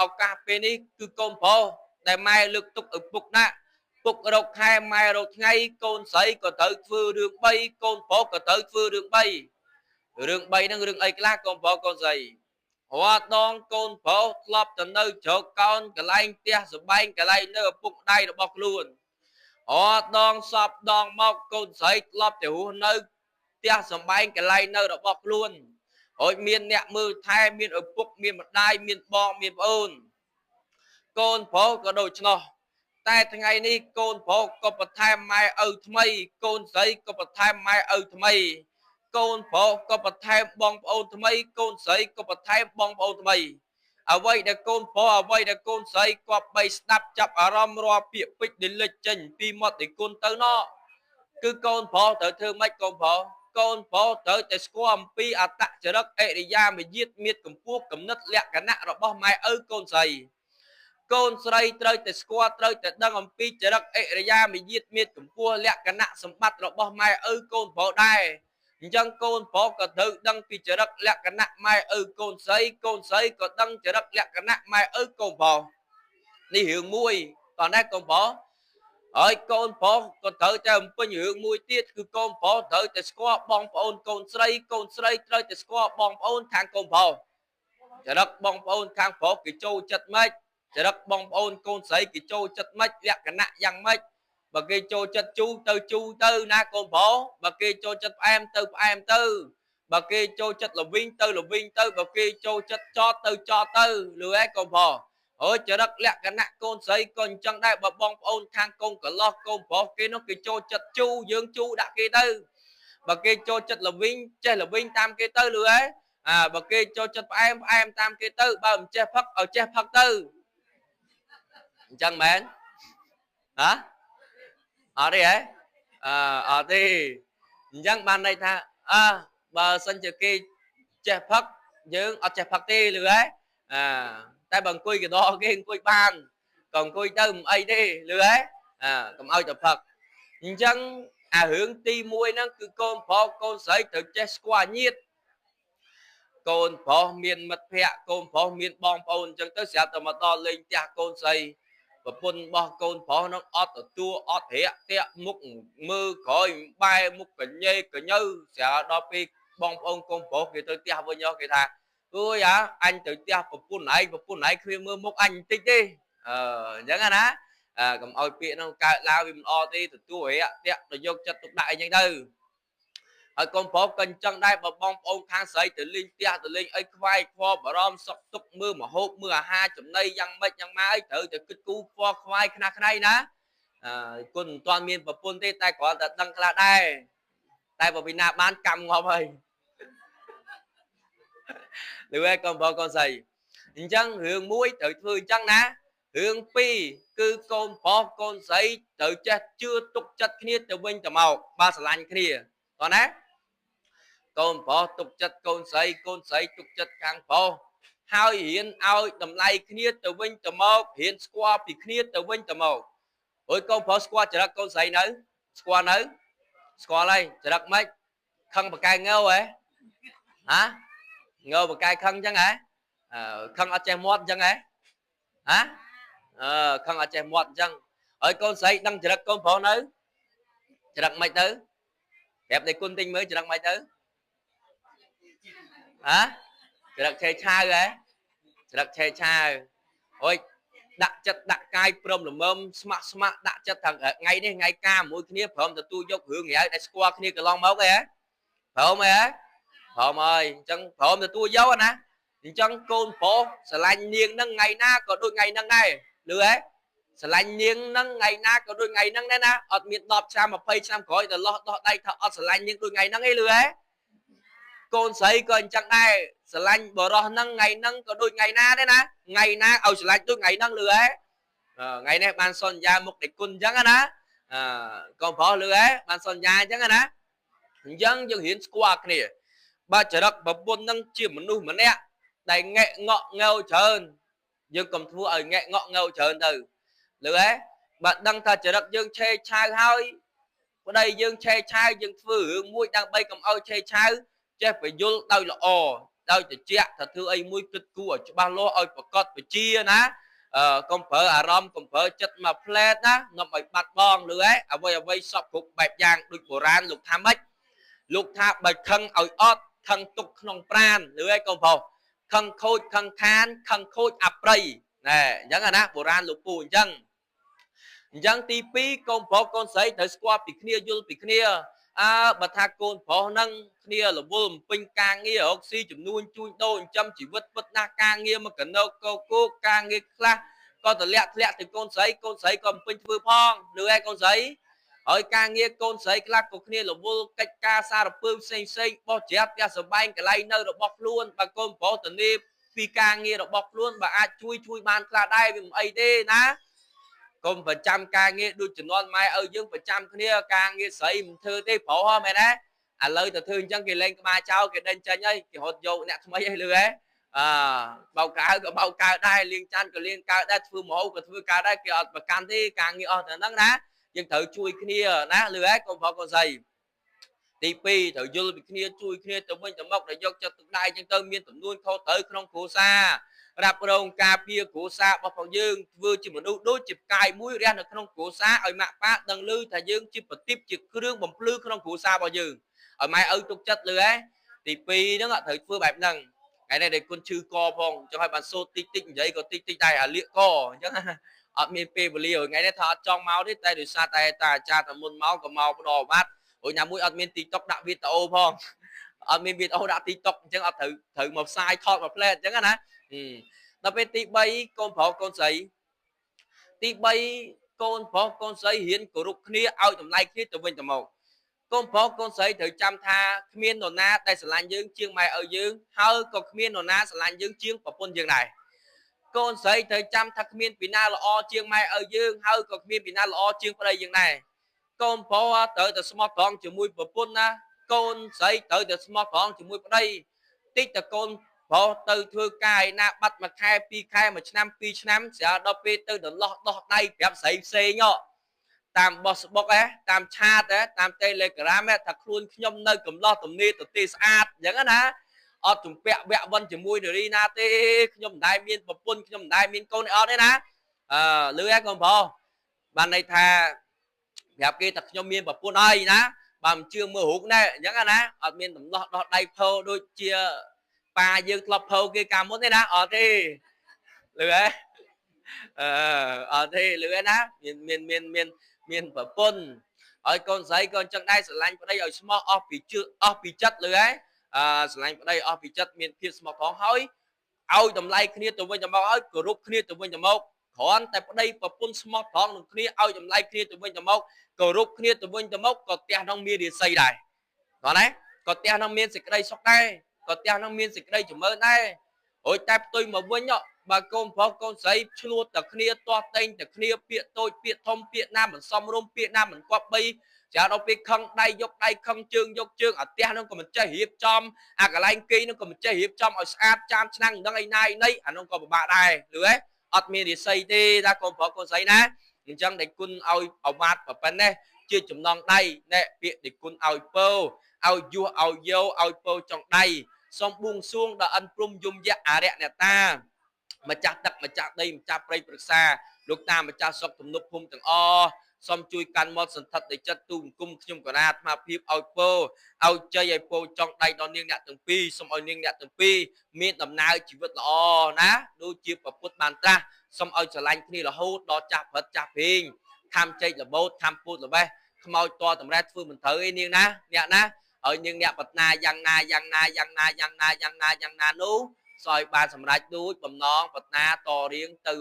ឱកាសពេលនេះគឺកូនប្រុសដែលម៉ែលើកទុកឪពុកណាពុករកខែម៉ែរកថ្ងៃកូនស្រីក៏ត្រូវធ្វើរឿង3កូនប្រុសក៏ត្រូវធ្វើរឿង3រឿង3ហ្នឹងរឿងអីខ្លះកូនប្រុសកូនស្រីរាល់ដងកូនប្រុសធ្លាប់ទៅនៅជ្រកកោនកន្លែងផ្ទះសបែងកន្លែងនៅឪពុកម្ដាយរបស់ខ្លួនរាល់ដងសពដងមកកូនស្រីធ្លាប់ទៅរស់នៅផ្ទះសបែងកន្លែងនៅរបស់ខ្លួនហើយមានអ្នកមើលថែមានឪពុកមានម្ដាយមានបងមានប្អូនកូនប្រុសក៏ដូចនោះតែថ្ងៃនេះកូនប្រុសក៏បន្ថែមម៉ែឪថ្មីកូនស្រីក៏បន្ថែមម៉ែឪថ្មីកូនប្រុសក៏បន្ថែមបងប្អូនថ្មីកូនស្រីក៏បន្ថែមបងប្អូនថ្មីអ្វីដែលកូនប្រុសអ្វីដែលកូនស្រីគប្បីស្ដាប់ចាប់អារម្មណ៍រាល់ពាក្យពេចន៍ដែលលេចចេញពីមាត់នៃគុណទៅនោះគឺកូនប្រុសត្រូវធ្វើម៉េចកូនប្រុសកូនប្រុសត្រូវតែស្គាល់អំពីអត្តចរិតអរិយាមយាទមាតកម្ពស់គំនិតលក្ខណៈរបស់ម៉ែឪកូនស្រីកូនស្រីត្រូវតែស្គាល់ត្រូវតែដឹងអំពីចរិតអរិយាមយាទមាតកម្ពស់លក្ខណៈសម្បត្តិរបស់ម៉ែឪកូនប្រុសដែរអញ្ចឹងកូនប្រុសក៏ត្រូវដឹងពីចរិតលក្ខណៈម៉ែឪកូនស្រីក៏ដឹងចរិតលក្ខណៈម៉ែឪកូនប្រុសនេះរឿងមួយតោះណាកូនប្រុសហើយកូនប្រុសក៏ត្រូវតែបំពេញរឿងមួយទៀតគឺកូនប្រុសត្រូវតែស្គាល់បងប្អូនកូនស្រីត្រូវតែស្គាល់បងប្អូនខាងកូនប្រុសចរិតបងប្អូនខាងប្រុសគេចូលចិត្តម៉េចចរិតបងប្អូនកូនស្រីគេចូលចិត្តម៉េចលក្ខណៈយ៉ាងម៉េចបើគេចូលចិត្តជូរទៅណាកូនប្រុសបើគេចូលចិត្តផ្អែមទៅបើគេចូលចិត្តល្វីងទៅបើគេចូលចិត្តចតទៅលឺហើយកូនប្រុសអូចរិតលក្ខណៈកូនស្រីក៏អញ្ចឹងដែរបើបងប្អូនខាងកូនកន្លោះកូនប្រុសគេនោះគេចូលចិត្តជូរយើងជូរដាក់គេទៅបើគេចូលចិត្តល្វីងចេះល្វីងតាមគេទៅលឺហ៎បើគេចូលចិត្តផ្អែមតាមគេទៅបើមិនចេះផឹកឲ្យចេះផឹកទៅអញ្ចឹងមែនអត់ទេហ៎អត់ទេអញ្ចឹងបានន័យថាបើសិនជាគេចេះផឹកយើងអត់ចេះផឹកទេលឺហ៎តែបើអង្គុយកណ្ដោគេអង្គុយបានក៏អង្គុយទៅមិនអីទេលឺហ៎កុំឲ្យទៅផឹកអញ្ចឹងអារឿងទី1ហ្នឹងគឺកូនប្រុសកូនស្រីត្រូវចេះស្គាល់ញាតិកូនប្រុសមានមិត្តភ័ក្តិកូនប្រុសមានបងប្អូនអញ្ចឹងទៅស្រាប់តែមកដល់លេងផ្ទះកូនស្រីប្រពន្ធរបស់កូនប្រុសនឹងអត់ទទួលអត់រាក់តាក់មុខមើលក្រោយបែរមុខកញ៉េកញើស្រាប់ដល់ពេលបងប្អូនកូនប្រុសគេទៅផ្ទះវិញគេថាអើយអញទៅផ្ទះប្រពន្ធឯងគ្មានមើលមុខអញបន្តិចទេអញ្ចឹងណាកុំឲ្យពាក្យហ្នឹងកើតឡើងវាមិនអត់ទេទទួលរាក់តាក់ទៅយកចិត្តទុកដាក់អីចឹងទៅហើយកូនប្រុសក៏អញ្ចឹងដែរបើបងប្អូនខាងស្រីទៅលេងផ្ទះទៅលេងអីខ្វាយខ្វល់បារម្ភសុខទុក្ខមើលម្ហូបមើលអាហារចំណីយ៉ាងម៉េចយ៉ាងម៉ាអីត្រូវតែគិតគូរខ្វល់ខ្វាយខ្នះខ្នែងណាគុណមិនទាន់មានប្រពន្ធទេតែគ្រាន់តែដឹងខ្លះដែរតែបើពីណាបានកម្មងាប់ហើយឬឯងកូនប្រុសកូនស្រីអញ្ចឹងរឿងមួយត្រូវធ្វើអញ្ចឹងណារឿង2គឺកូនប្រុសកូនស្រីត្រូវចេះជឿទុកចិត្តគ្នាទៅវិញទៅមកបើស្រឡាញ់គ្នាតោះណាកូនប្រុសទុកចិត្តកូនស្រីទុកចិត្តខាងប្រុសហើយរៀនឲ្យតម្លៃគ្នាទៅវិញទៅមករៀនស្គាល់ពីគ្នាទៅវិញទៅមកហើយកូនប្រុសស្គាល់ចរិតកូនស្រីនៅស្គាល់ហើយចរិតម៉េចខឹងបកែងើហ៎ងើបកែខឹងអញ្ចឹងហ៎ខឹងអត់ចេះមាត់អញ្ចឹងហ៎ខឹងអត់ចេះមាត់អញ្ចឹងហើយកូនស្រីដឹងចរិតកូនប្រុសនៅចរិតម៉េចទៅប្រាប់តែគុណទិញមើលចរិតម៉េចទៅចរិតឆេឆាវហ៎ចរិតឆេឆាវអុយដាក់ចិត្តដាក់កាយព្រមល្មមស្ម័គ្រដាក់ចិត្តថាថ្ងៃនេះថ្ងៃការមួយគ្នាព្រមទទួលយករឿងរាវដែលស្គាល់គ្នាកន្លងមកហ៎ព្រមហ៎ព្រមហើយអញ្ចឹងព្រមទទួលយកណាអញ្ចឹងកូនប្រុសស្រឡាញ់នាងហ្នឹងថ្ងៃណាក៏ដូចថ្ងៃហ្នឹងដែរលឺហ៎ស្រឡាញ់នាងហ្នឹងថ្ងៃណាក៏ដូចថ្ងៃហ្នឹងដែរណាអត់មាន10ឆ្នាំ20ឆ្នាំក្រោយទៅលោះដោះដៃថាអត់ស្រឡាញ់នាងដូចថ្ងៃហ្នឹងឯងលឺហ៎កូនស្រីក៏អញ្ចឹងដែរស្រឡាញ់បរោះហ្នឹងថ្ងៃហ្នឹងក៏ដូចថ្ងៃណាដែរណាថ្ងៃណាឲ្យស្រឡាញ់ដូចថ្ងៃហ្នឹងលឺហ៎ថ្ងៃនេះបានសន្យាមុខដេចគុណអញ្ចឹងណាកូនប្រុសលឺហ៎បានសន្យាអញ្ចឹងណាអញ្ចឹងយើងរៀនស្គាល់គ្នាបើចរិតប្រពន្ធហ្នឹងជាមនុស្សម្នាក់ដែលងាក់ងក់ងើច្រើនយើងកុំធ្វើឲ្យងាក់ងក់ងើច្រើនទៅលឺហ៎បើដឹងថាចរិតយើងឆេឆាវហើយប្តីយើងឆេឆាវយើងធ្វើរឿងមួយដើម្បីកុំឲ្យឆេឆាវចេះបញ្យល់ដោយល្អ ដោយតិចថាធ្វើអីមួយគិតគូរឲ្យច្បាស់លាស់ឲ្យប្រកបវិជ្ជាណាកុំប្រើអារម្មណ៍កុំប្រើចិត្តមកផ្លែតណានាំឲ្យបាត់បង់ឬអ្វីអ្វីសពគ្រប់បែបយ៉ាងដូចបុរាណលោកថាម៉េចលោកថាបើខឹងឲ្យអត់ខឹងទុកក្នុងប្រាណឬកុំប្រុសខឹងខូចខឹងខានខឹងខូចអប្រ័យណែអញ្ចឹងណាបុរាណលោកពូអញ្ចឹងទី2កូនប្រុសកូនស្រីត្រូវស្គាល់ពីគ្នាយល់ពីគ្នាបើថាកូនប្រុសហ្នឹងគ្នារវល់ពេញការងាររកស៊ីចំនួនជួញដូរចិញ្ចឹមជីវិតពិតណាស់ការងារមកកណោកោគោការងារខ្លះក៏ទម្លាក់ទៅកូនស្រីក៏ពេញធ្វើផងឬឯកូនស្រីហើយការងារកូនស្រីខ្លះក៏គ្នារវល់កិច្ចការសារពើផ្សេងបោះច្រាបផ្ទះសម្បែងកន្លែងនៅរបស់ខ្លួនបើកូនប្រុសទៅនេះពីការងាររបស់ខ្លួនបើអាចជួយបានខ្លះដែរវាមិនអីទេណាកុំប្រចាំការងារដូចជំនាន់ម៉ែឪយើងប្រចាំគ្នាការងារស្រីមិនធ្វើទេប្រុសមែនទេឥឡូវទៅធ្វើអញ្ចឹងគេលេងក្បាលចោលគេដេញចេញហើយគេរត់យកអ្នកថ្មីហើយលឺហ៎បោកកៅក៏បោកកៅដែរលៀងច័ន្ទក៏លៀងកៅដែរធ្វើម្ហូបក៏ធ្វើកៅដែរគេអត់ប្រកាន់ទេការងារអស់តែហ្នឹងណាយើងត្រូវជួយគ្នាណាលឺហ៎កូនប្រុសកូនស្រីទី2ត្រូវយល់ពីគ្នាជួយគ្នាទៅវិញទៅមកដែលយកចិត្តទុកដាក់អញ្ចឹងទៅមានទំនួលខុសត្រូវក្នុងគ្រួសាររ៉ាប់រងការពារគ្រួសាររបស់ផងយើងធ្វើជាមនុស្សដូចជាផ្កាយមួយរះនៅក្នុងគ្រួសារឲ្យម៉ាក់ប៉ាដឹងឮថាយើងជាប្រទីបជាគ្រឿងបំភ្លឺក្នុងគ្រួសាររបស់យើងឲ្យម៉ែឪទុកចិត្តលឺហ៎ទី2ហ្នឹងត្រូវធ្វើបែបហ្នឹងថ្ងៃនេះដែលគុណឈឺកផងចង់ឲ្យបានសូត្រតិចនិយាយក៏តិចដែរអាលៀកកអញ្ចឹងអត់មានពេលវេលាថ្ងៃនេះថាអត់ចង់មកទេតែដោយសារតែតាអាចារ្យតែមុនមកក៏មកផ្ដោបាត់ហើយណាមួយអត់មាន TikTok ដាក់វីដេអូផងអត់មានវីដេអូដាក់ TikTok អញ្ចឹងអត់ត្រូវមកផ្សាយថតមកផ្លែតអញ្ចឹងណាដល់ពេលទី3កូនប្រុសកូនស្រីទី3កូនប្រុសកូនស្រីរៀនគោរពគ្នាឲ្យតម្លៃគ្នាទៅវិញទៅមកកូនប្រុសកូនស្រីត្រូវចាំថាគ្មាននរណាដែលស្រឡាញ់យើងជាងម៉ែឪយើងហើយក៏គ្មាននរណាស្រឡាញ់យើងជាងប្រពន្ធយើងដែរកូនស្រីត្រូវចាំថាគ្មានពីណាល្អជាងម៉ែឪយើងហើយក៏គ្មានពីណាល្អជាងប្តីយើងដែរកូនប្រុសត្រូវតែស្មោះត្រង់ជាមួយប្រពន្ធណាកូនស្រីត្រូវតែស្មោះត្រង់ជាមួយប្តីតិចតែកូនប្រុសទៅធ្វើការឯណាបាត់មួយខែពីរខែមួយឆ្នាំពីរឆ្នាំស្រាប់ដល់ពេលទៅដន្លោះដោះដៃប្រាប់ស្រីផ្សេងតាមបោះស្បុកតាមឆាតតាម Telegram ថាខ្លួនខ្ញុំនៅកំឡោះទំនេរទទេស្អាតអញ្ចឹងណាអត់ជំពាក់វគ្គវិនជាមួយនារីណាទេខ្ញុំមិនដែលមានប្រពន្ធខ្ញុំមិនដែលមានកូនអត់ទេណាលឺកូនប្រុសបានន័យថាប្រាប់គេថាខ្ញុំមានប្រពន្ធហើយណាបើមិនជឿមើលរូបណែអញ្ចឹងណាអត់មានដំណោះដោះដៃផោដូចជាប៉ាយើងធ្លាប់ផោគេកាលមុនទេណាអត់ទេលឺអត់ទេលឺណាមានប្រពន្ធហើយកូនស្រីក៏អញ្ចឹងដែរស្រឡាញ់ប្តីឲ្យស្មោះអស់ពីចិត្តលឺស្រឡាញ់ប្តីអស់ពីចិត្តមានភាពស្មោះត្រង់ហើយឲ្យតម្លៃគ្នាទៅវិញទៅមកឲ្យគោរពគ្នាទៅវិញទៅមកគ្រាន់តែប្តីប្រពន្ធស្មោះត្រង់នឹងគ្នាឲ្យតម្លៃគ្នាទៅវិញទៅមកគោរពគ្នាទៅវិញទៅមកក៏ផ្ទះនោះមានរាសីដែរគាត់ណាក៏ផ្ទះនោះមានសេចក្តីសុខដែរក៏ផ្ទះនោះមានសេចក្តីចម្រើនដែររួចតែផ្ទុយមកវិញបើកូនប្រុសកូនស្រីឆ្លោះតែគ្នាទាស់តែងតែគ្នាពាក្យតូចពាក្យធំពាក្យណាមិនសមរម្យពាក្យណាមិនគប្បីចាដល់ពេលខឹងដៃយកដៃខឹងជើងយកជើងអាផ្ទះនោះក៏មិនចេះរៀបចំអាកន្លែងគេនោះក៏មិនចេះរៀបចំឲ្យស្អាតចាមឆ្នាំងដឹងឯណាឯណីអានោះក៏ពិបាកដែរលឺអត់មានរាសីទេថាកូនប្រុសកូនស្រីណាអញ្ចឹងដែលគុណឲ្យអវាទប៉ុណ្ណេះជាចំណងដៃណែពាក្យដែលគុណឲ្យពោឲ្យយោឲ្យយោឲ្យពោចង់ដៃសូមបួងសួងដល់អិនព្រំយមយៈអរិយអ្នកតាម្ចាស់ទឹកម្ចាស់ដីម្ចាស់ព្រៃព្រឹក្សាលោកតាម្ចាស់សុខទំនប់ភូមិទាំងអស់សូមជួយកាន់មាត់សន្ធិដ្ឋនៃចិត្តទូអង្គមខ្ញុំកណាអាត្មាភាពឲ្យពោឲ្យជ័យឲ្យពោចង់ដៃដល់នាងអ្នកទាំងពីរសូមឲ្យនាងអ្នកទាំងពីរមានដំណើរជីវិតល្អណាដូចជាប្រពុតបានត្រាស់សូមឲ្យស្រឡាញ់គ្នារហូតដល់ចាស់ព្រឹកចាស់ភេងខំចេករបូតខំពូតល្បេះខ្មោចតតម្រែធ្វើមិនត្រូវឯនាងណាអ្នកណាឲ្យនាងអ្នកប្រាថ្នាយ៉ាងណានោះសោយបានសម្រេចដូចបំណងប្រាថ្នាតរៀងទៅ